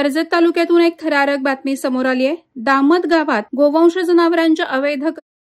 कर्जत तालुक्यातून एक थरारक बातमी समोर आली आहे। दामत गावात गोवंश जनावरांच्या अवैध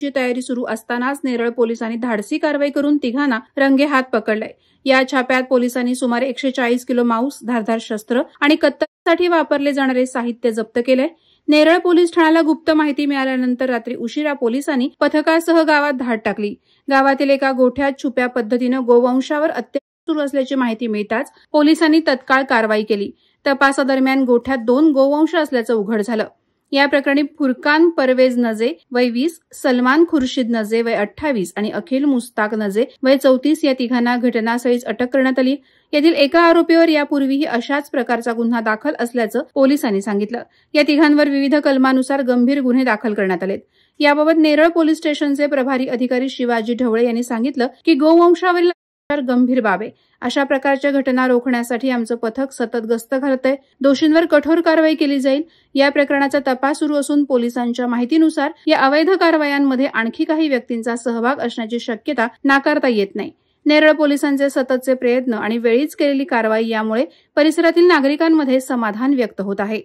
ची तयारी सुरू असतानाच नेरळ पोलिसांनी धाडसी कारवाई करून तिघांना रंगेहात पकडलंय। या छाप्यात पोलिसांनी सुमारे 140 किलो मांस, धारदार शस्त्र आणि कत्तलीसाठी वापरले जाणारे साहित्य जप्त केलंय। नेरळ पोलीस ठाण्याला गुप्त माहिती मिळाल्यानंतर रात्री उशिरा पोलिसांनी पथकासह गावात धाड टाकली। गावातील एका गोठ्यात छुप्या पद्धतीने गोवंशावर अत्याचार सुरू असल्याची माहिती मिळताच पोलिसांनी तत्काळ कारवाई केली। तपासादरम्यान गोठ्यात 2 गोवंश असल्याचं उघड झालं। या प्रकरणी फुरकान परवेज नजे वय 20, सलमान खुर्शीद नजे वय 28 आणि अखिल मुस्ताक नजे वय 34 या तिघांना घटनास्थळीच अटक करण्यात आली। यातील एका आरोपीवर यापूर्वीही अशाच प्रकारचा गुन्हा दाखल असल्याचं पोलिसांनी सांगितलं। या तिघांवर विविध कलमानुसार गंभीर गुन्हे दाखल करण्यात आलेत। याबाबत नेरळ पोलीस स्टेशनचे प्रभारी अधिकारी शिवाजी ढवळे यांनी सांगितलं की गोवंशावरील गंभीर बाब आहे। अशा प्रकारच्या घटना रोखण्यासाठी आमचं पथक सतत गस्त घालतंय। दोषींवर कठोर कारवाई केली जाईल। या प्रकरणाचा तपास सुरू असून पोलिसांच्या माहितीनुसार या अवैध कारवायांमध्ये आणखी काही व्यक्तींचा सहभाग असण्याची शक्यता नाकारता येत नाही। नेरळ पोलिसांचे सततचे प्रयत्न आणि वेळीच केलेली कारवाई यामुळे परिसरातील नागरिकांमध्ये समाधान व्यक्त होत आहे।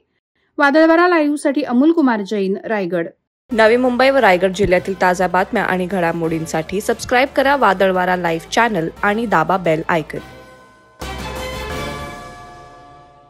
वादळवारा लाईव्हसाठी अमोल कुमार जैन, रायगड। नवी मुंबई व रायगड जिल्ह्यातील ताज्या बातम्या आणि घडामोडींसाठी सबस्क्राइब करा वादळवारा लाईव्ह चॅनल आणि दाबा बेल आयकॉन।